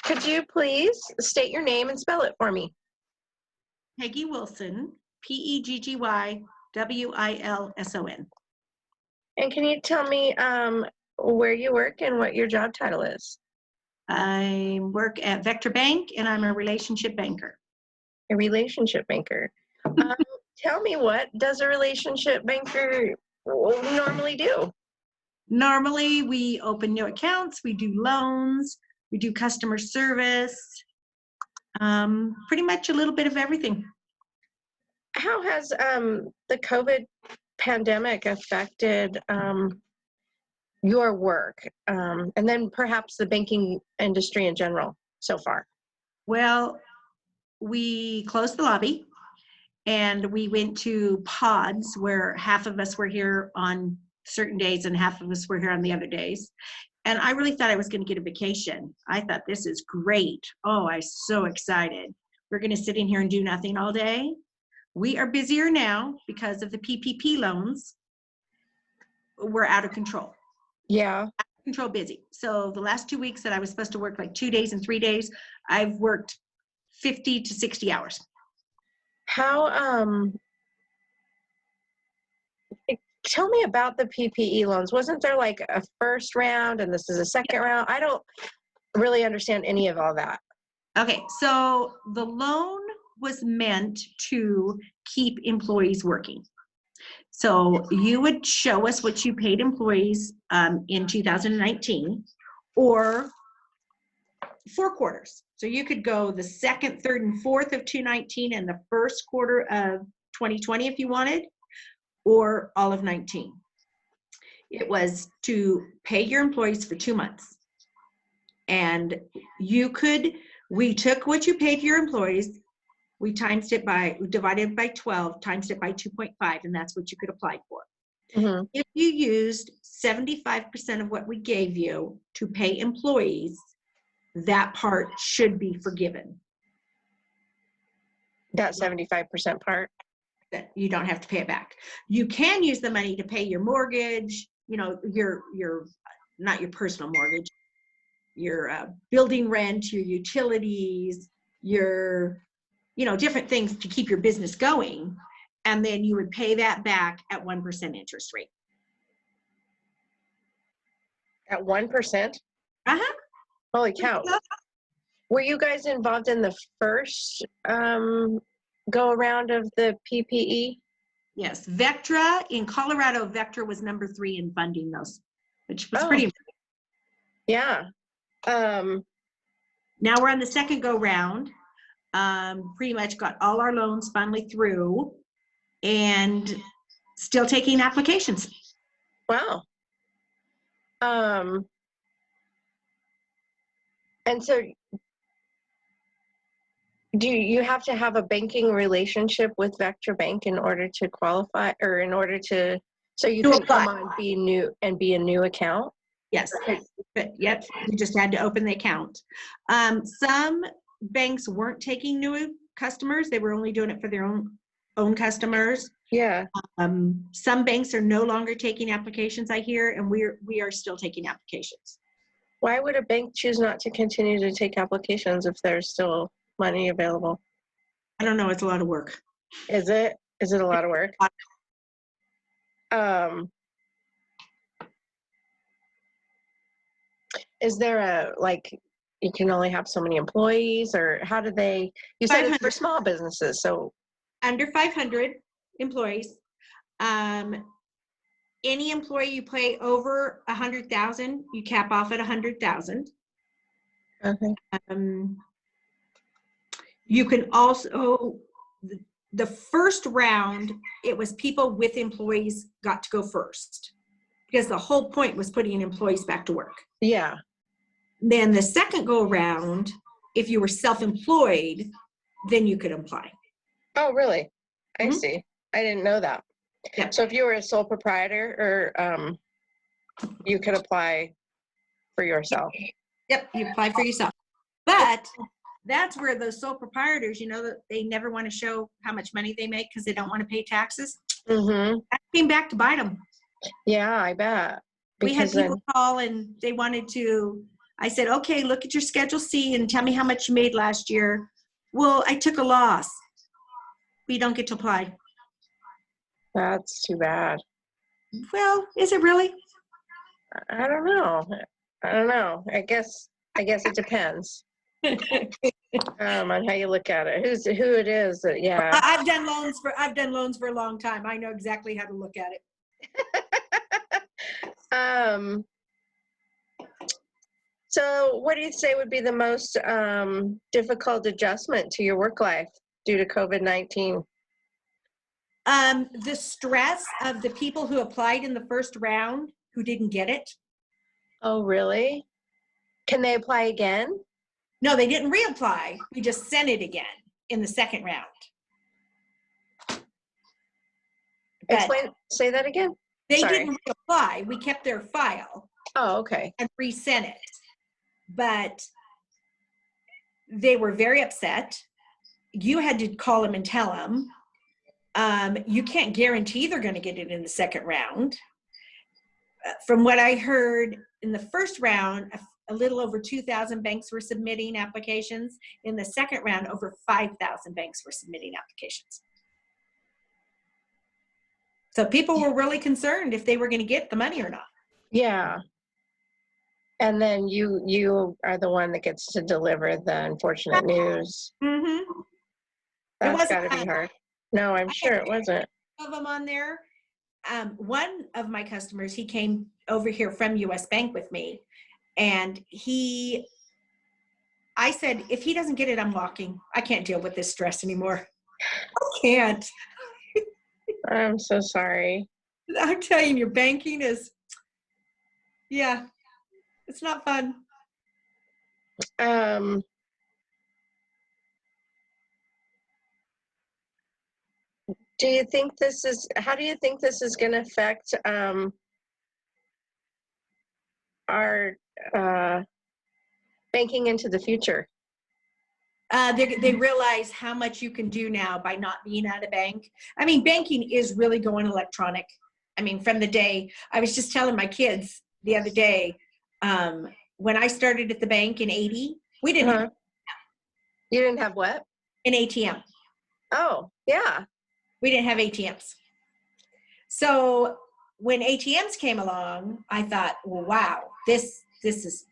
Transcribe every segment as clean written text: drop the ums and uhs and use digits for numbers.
Could you please state your name and spell it for me? Peggy Wilson, Peggywilson. And can you tell me where you work and what your job title is? I work at Vector Bank and I'm a relationship banker. A relationship banker. Tell me, what does a relationship banker normally do? Normally, we open new accounts, we do loans, we do customer service, pretty much a little bit of everything. How has the COVID pandemic affected your work, and then perhaps the banking industry in general so far? Well, we closed the lobby and we went to pods where half of us were here on certain days and half of us were here on the other days. And I really thought I was going to get a vacation. I thought, this is great. Oh, I'm so excited. We're going to sit in here and do nothing all day. We are busier now because of the PPP loans. We're out of control. Yeah. Out of control busy. So the last 2 weeks that I was supposed to work like 2 days and 3 days, I've worked 50 to 60 hours. How, tell me about the PPE loans. Wasn't there like a first round and this is a second round? I don't really understand any of all that. Okay, so the loan was meant to keep employees working. So you would show us what you paid employees in 2019 or 4 quarters. So you could go the second, third, and fourth of 2019 and the first quarter of 2020 if you wanted, or all of 19. It was to pay your employees for 2 months. And we took what you paid your employees, we divided it by 12, times it by 2.5, and that's what you could apply for. Mm-hmm. If you used 75% of what we gave you to pay employees, that part should be forgiven. That 75% part? That you don't have to pay it back. You can use the money to pay your mortgage, your not your personal mortgage, your building rent, your utilities, your different things to keep your business going, and then you would pay that back at 1% interest rate. At 1%? Uh-huh. Holy cow. Were you guys involved in the first go around of the PPE? Yes, Vectra in Colorado. Vectra was number 3 in funding those, which was pretty amazing. Yeah. Now we're on the second go round. Pretty much got all our loans finally through and still taking applications. Wow. And so do you have to have a banking relationship with Vector Bank in order to qualify, or in order to, so you can come on and be a new account? Yes. Yep. You just had to open the account. Some banks weren't taking new customers. They were only doing it for their own customers. Yeah. Some banks are no longer taking applications, I hear, and we are still taking applications. Why would a bank choose not to continue to take applications if there's still money available? I don't know. It's a lot of work. Is it? Is it a lot of work? Is there you can only have so many employees, or how do they, you said it's for small businesses, so. Under 500 employees. Any employee you pay over 100,000, you cap off at 100,000. Okay. You can also, the first round, it was people with employees got to go first, because the whole point was putting employees back to work. Yeah. Then the second go around, if you were self-employed, then you could apply. Oh, really? I see. I didn't know that. Yep. So if you were a sole proprietor, or you could apply for yourself. Yep, you apply for yourself. But that's where those sole proprietors, that they never want to show how much money they make because they don't want to pay taxes. Mm-hmm. That came back to bite them. Yeah, I bet. We had people call and they wanted to I said, okay, look at your Schedule C and tell me how much you made last year. Well, I took a loss. We don't get to apply. That's too bad. Well, is it really? I don't know. I guess it depends on how you look at it. Who it is. Yeah. I've done loans for a long time. I know exactly how to look at it. So what do you say would be the most difficult adjustment to your work life due to COVID-19? The stress of the people who applied in the first round who didn't get it. Oh, really? Can they apply again? No, they didn't reapply. We just sent it again in the second round. Say that again. They Sorry. didn't reapply. We kept their file. Oh, okay. And resent it. But they were very upset. You had to call them and tell them. You can't guarantee they're going to get it in the second round. From what I heard in the first round, a little over 2,000 banks were submitting applications. In the second round, over 5,000 banks were submitting applications. So people were really concerned if they were going to get the money or not. Yeah. And then you are the one that gets to deliver the unfortunate news. Mm-hmm. That's got to be hard. No, I'm sure it wasn't. Of them on there. One of my customers, he came over here from US Bank with me, and I said, if he doesn't get it, I'm walking. I can't deal with this stress anymore. I can't. I'm so sorry. I'm telling you, your banking is, yeah, it's not fun. Do you think how do you think this is going to affect our banking into the future? They realize how much you can do now by not being at a bank. I mean, banking is really going electronic. I mean, from the day, I was just telling my kids the other day, when I started at the bank in 80, we didn't have You didn't have what? an ATM. Oh, yeah. We didn't have ATMs. So when ATMs came along, I thought, well, wow, this is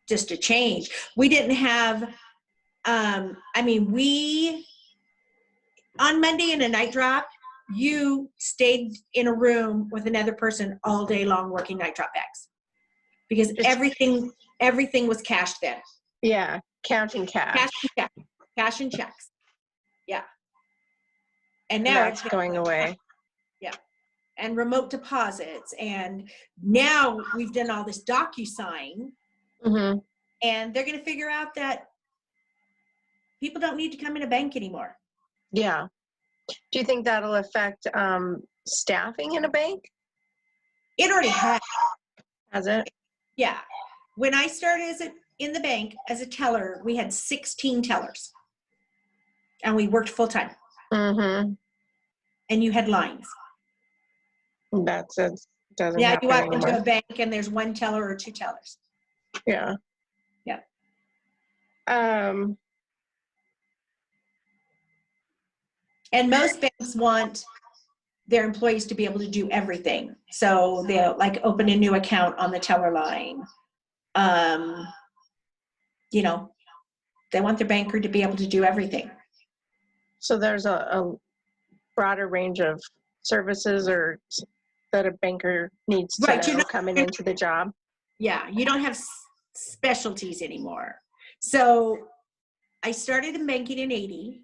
just a change. We didn't have, on Monday in a night drop, you stayed in a room with another person all day long working night drop bags because everything was cash then. Yeah, counting cash. Cash and checks. Yeah. And now it's going away. Yeah. And remote deposits. And now we've done all this DocuSign. Mm-hmm. And they're going to figure out that people don't need to come in a bank anymore. Yeah. Do you think that'll affect staffing in a bank? It already has. Has it? Yeah. When I started in the bank as a teller, we had 16 tellers. And we worked full time. Mm-hmm. And you had lines. Doesn't yeah, happen you walk anymore. into a bank and there's one teller or two tellers. Yeah. Yeah. And most banks want their employees to be able to do everything. So they'll like open a new account on the teller line. They want their banker to be able to do everything. So there's a broader range of services that a banker needs to know coming into the job. Yeah, you don't have specialties anymore. So I started in banking in 80,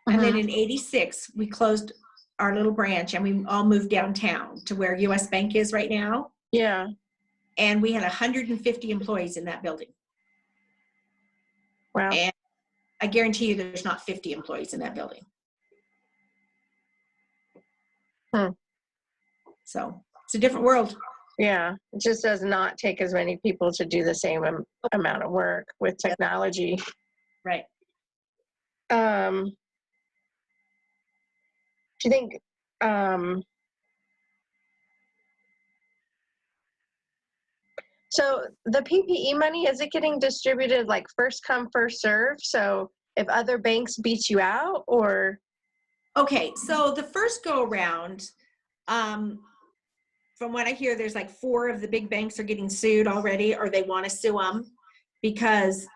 and then in 86, we closed our little branch and we all moved downtown to where US Bank is right now. Yeah. And we had 150 employees in that building. Wow. And I guarantee you there's not 50 employees in that building. So it's a different world. Yeah, it just does not take as many people to do the same amount of work with technology. Right. Do you think So the PPE money, is it getting distributed like first come, first serve? So if other banks beat you out, or? Okay, so the first go around, from what I hear, there's like 4 of the big banks are getting sued already, or they want to sue them because,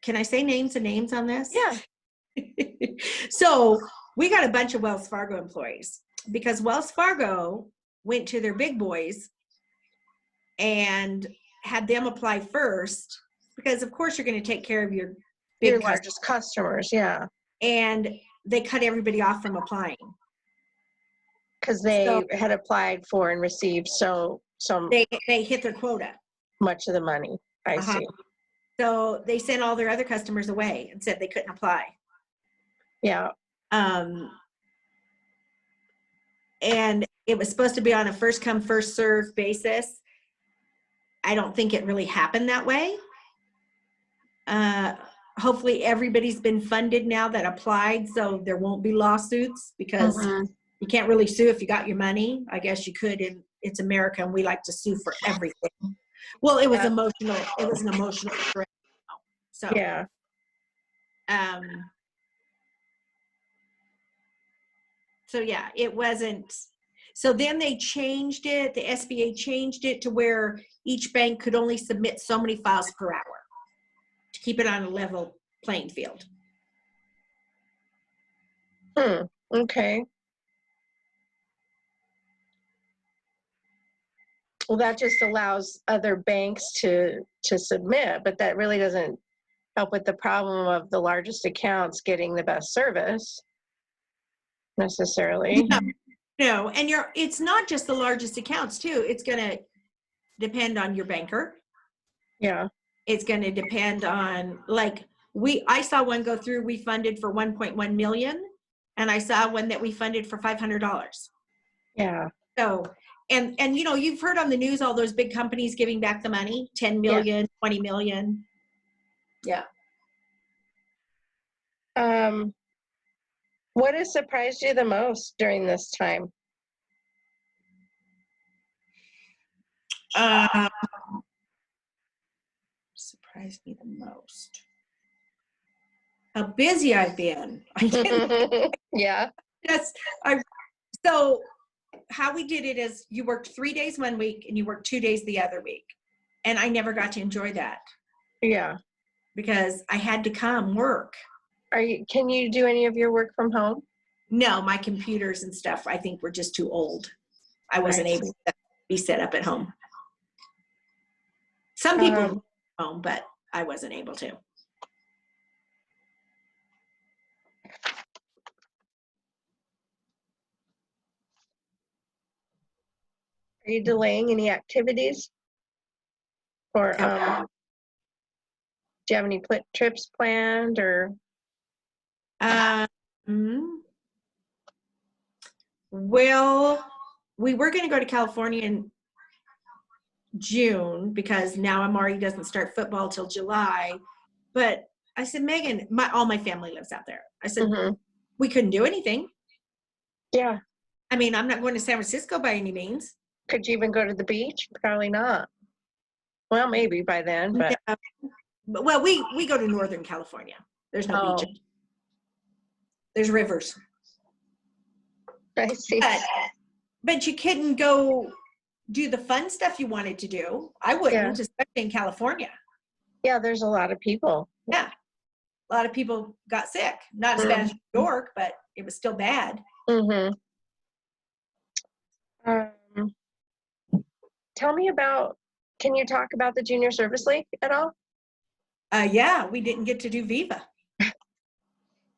can I say names and names on this? Yeah. So we got a bunch of Wells Fargo employees because Wells Fargo went to their big boys and had them apply first, because of course you're going to take care of your big largest customers. Yeah. And they cut everybody off from applying. Because they had applied for and received so they hit their quota. Much of the money. I see. So they sent all their other customers away and said they couldn't apply. Yeah. And it was supposed to be on a first come, first serve basis. I don't think it really happened that way. Hopefully everybody's been funded now that applied, so there won't be lawsuits, because you can't really sue if you got your money. I guess you could, and it's America and we like to sue for everything. Well, it was emotional. It was an emotional threat. So yeah. So yeah, it wasn't. So then they changed it. The SBA changed it to where each bank could only submit so many files per hour to keep it on a level playing field. Okay. Well, that just allows other banks to submit, but that really doesn't help with the problem of the largest accounts getting the best service necessarily. No, and it's not just the largest accounts too. It's going to depend on your banker. Yeah. It's going to depend on, like, I saw one go through, we funded for 1.1 million, and I saw one that we funded for $500. Yeah. So, and you know, you've heard on the news all those big companies giving back the money, 10 million, 20 million. Yeah. What has surprised you the most during this time? Surprised me the most. How busy I've been. Yeah. Yes. So how we did it is you worked 3 days one week and you worked 2 days the other week. And I never got to enjoy that. Yeah. Because I had to come work. Can you do any of your work from home? No, my computers and stuff, I think, were just too old. I wasn't able to be set up at home. Some people at home, but I wasn't able to. Are you delaying any activities? Or do you have any trips planned, or? Well, we were going to go to California in June, because now Amari doesn't start football till July. But I said, Megan, all my family lives out there. I said, we couldn't do anything. Yeah. I mean, I'm not going to San Francisco by any means. Could you even go to the beach? Probably not. Well, maybe by then, but. Yeah. Well, we go to Northern California. There's no beaches. There's rivers. I see. But you couldn't go do the fun stuff you wanted to do. I wouldn't, especially in California. Yeah, there's a lot of people. Yeah. A lot of people got sick. Not as bad as New York, but it was still bad. Tell me can you talk about the Junior Service League at all? Yeah, we didn't get to do Viva.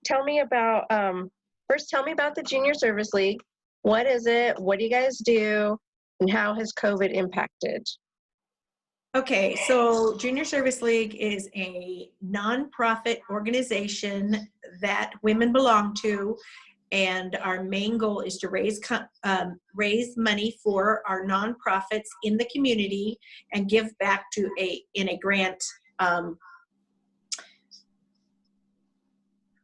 Tell me about, first tell me about the Junior Service League. What is it? What do you guys do? And how has COVID impacted? Okay, so Junior Service League is a nonprofit organization that women belong to, and our main goal is to raise money for our nonprofits in the community and give back to in a grant.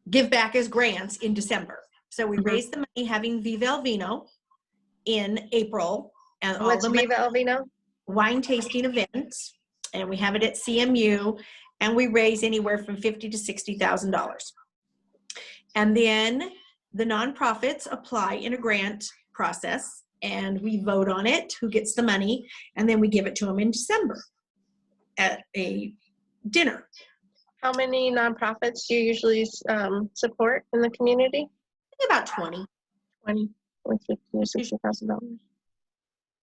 Give back as grants in December. So we raised the money having Viva El Vino in April, And all What's the Viva El Vino? wine tasting events, and we have it at CMU, and we raise anywhere from $50,000 to $60,000. And then the nonprofits apply in a grant process, and we vote on it, who gets the money, and then we give it to them in December at a dinner. How many nonprofits do you usually support in the community? About 20. 20 with $50,000 or $60,000.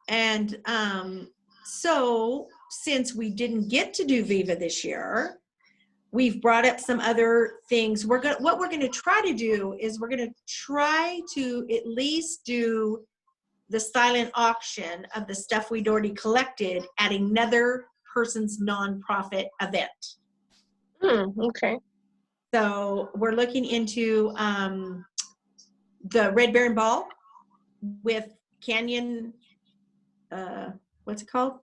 And so since we didn't get to do Viva this year, we've brought up some other things. What we're going to try to do is we're going to try to at least do the silent auction of the stuff we'd already collected at another person's nonprofit event. Okay. So we're looking into the Red Baron Ball with Canyon, what's it called?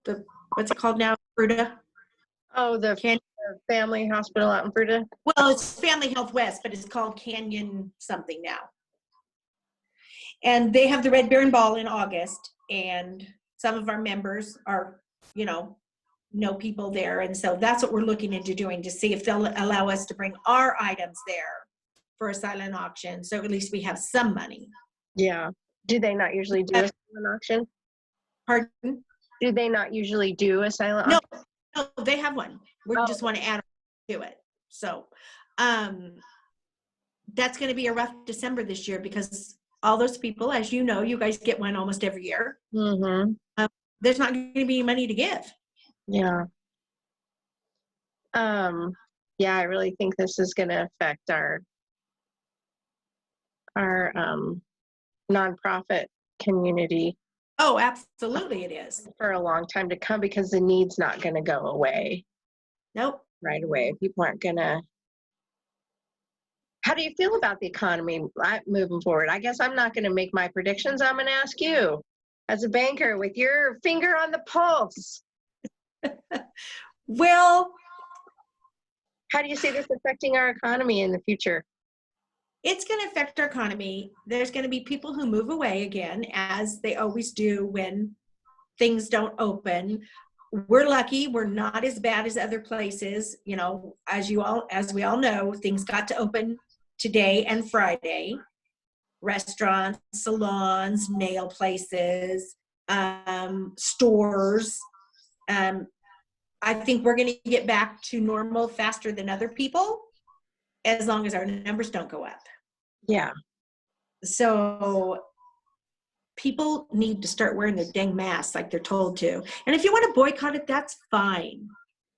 What's it called now? Fruta? Oh, the family hospital out in Fruta? Well, it's Family Health West, but it's called Canyon something now. And they have the Red Baron Ball in August, and some of our members are, know people there. And so that's what we're looking into doing, to see if they'll allow us to bring our items there for a silent auction. So at least we have some money. Yeah. Do they not usually do a silent auction? Pardon? Do they not usually do a silent auction? No, they have one. We just want to add to it. So that's going to be a rough December this year, because all those people, as you know, you guys get one almost every year. Mm-hmm. There's not going to be money to give. Yeah. Yeah, I really think this is going to affect our nonprofit community. Oh, absolutely it is. For a long time to come, because the need's not going to go away. Nope. Right away. People aren't going to. How do you feel about the economy moving forward? I guess I'm not going to make my predictions. I'm going to ask you, as a banker with your finger on the pulse. Well, how do you see this affecting our economy in the future? It's going to affect our economy. There's going to be people who move away again, as they always do when things don't open. We're lucky. We're not as bad as other places. As we all know, things got to open today and Friday. Restaurants, salons, nail places, stores. I think we're going to get back to normal faster than other people, as long as our numbers don't go up. Yeah. So people need to start wearing their dang masks like they're told to. And if you want to boycott it, that's fine.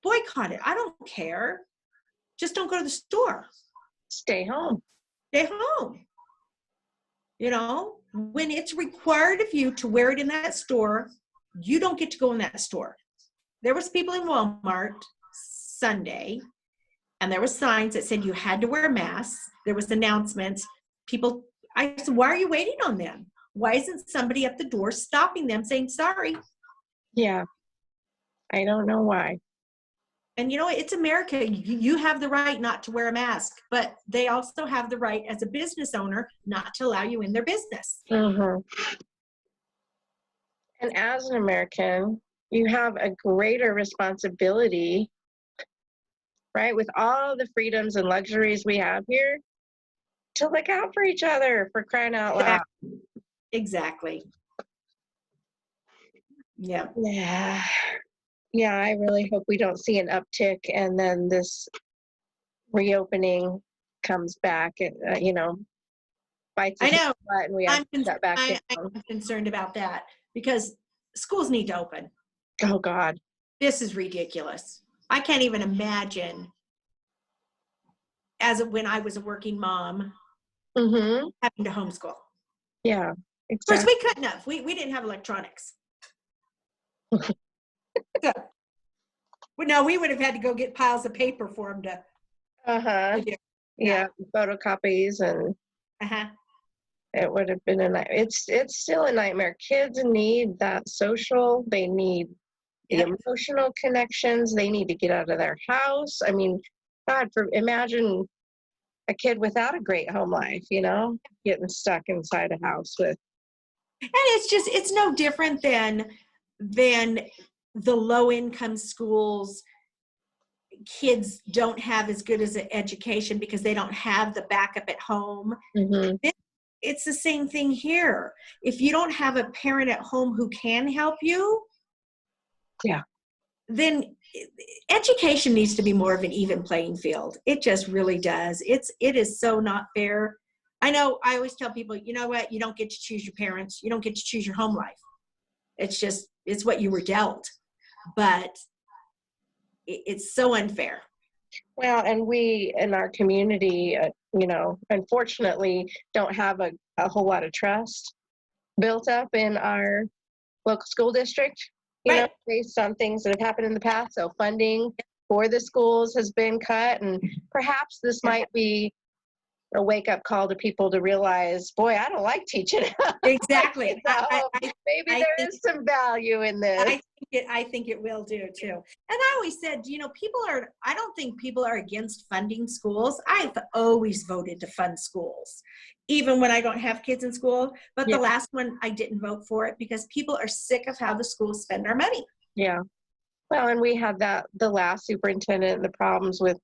Boycott it. I don't care. Just don't go to the store. Stay home. Stay home. When it's required of you to wear it in that store, you don't get to go in that store. There was people in Walmart Sunday, and there was signs that said you had to wear masks. There was announcements. I said, why are you waiting on them? Why isn't somebody at the door stopping them saying, sorry? Yeah. I don't know why. And it's America. You have the right not to wear a mask, but they also have the right as a business owner not to allow you in their business. Mm-hmm. And as an American, you have a greater responsibility, right, with all the freedoms and luxuries we have here, to look out for each other, for crying out loud. Exactly. Yeah. Yeah. Yeah, I really hope we don't see an uptick and then this reopening comes back and, bites us in the butt and we have to shut back down. I'm concerned about that, because schools need to open. Oh, God. This is ridiculous. I can't even imagine, when I was a working mom, Mm-hmm. having to homeschool. Yeah, exactly. Of course, we couldn't have. We didn't have electronics. So, no, we would have had to go get piles of paper for them to. Uh-huh. Yeah, photocopies and. Uh-huh. It would have been a nightmare. It's still a nightmare. Kids need that social. They need the emotional connections. They need to get out of their house. I mean, God, imagine a kid without a great home life, getting stuck inside a house with And it's no different than the low income schools. Kids don't have as good as an education because they don't have the backup at home. Mhm. It's the same thing here. If you don't have a parent at home who can help you, Yeah. then education needs to be more of an even playing field. It just really does. It is so not fair. I know I always tell people, you know what? You don't get to choose your parents. You don't get to choose your home life. It's what you were dealt. But it's so unfair. Well, and we in our community, unfortunately, don't have a whole lot of trust built up in our local school district, Right. based on things that have happened in the past. So funding for the schools has been cut, and perhaps this might be a wake-up call to people to realize, boy, I don't like teaching. Exactly. Maybe I there think is some value in this. I think it will do too. And I always said, I don't think people are against funding schools. I've always voted to fund schools, even when I don't have kids in school. But Yeah. the last one, I didn't vote for it because people are sick of how the schools spend our money. Yeah. Well, and we had the last superintendent, the problems with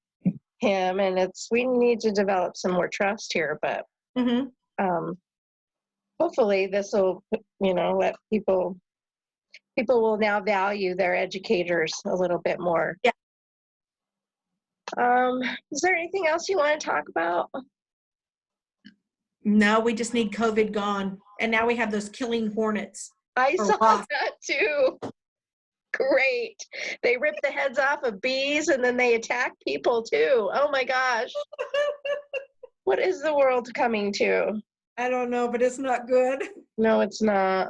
him, and we need to develop some more trust here, but hopefully this will, let people will now value their educators a little bit more. Yeah. Is there anything else you want to talk about? No, we just need COVID gone. And now we have those killing hornets. I saw wasps. that too. Great. They rip the heads off of bees and then they attack people too. Oh my gosh. What is the world coming to? I don't know, but it's not good. No, it's not.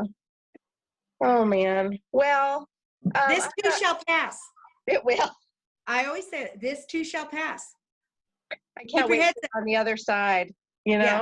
Oh man. Well, This too shall pass. It will. I always say it, this too shall pass. I can't wait to be on the other side, Yeah.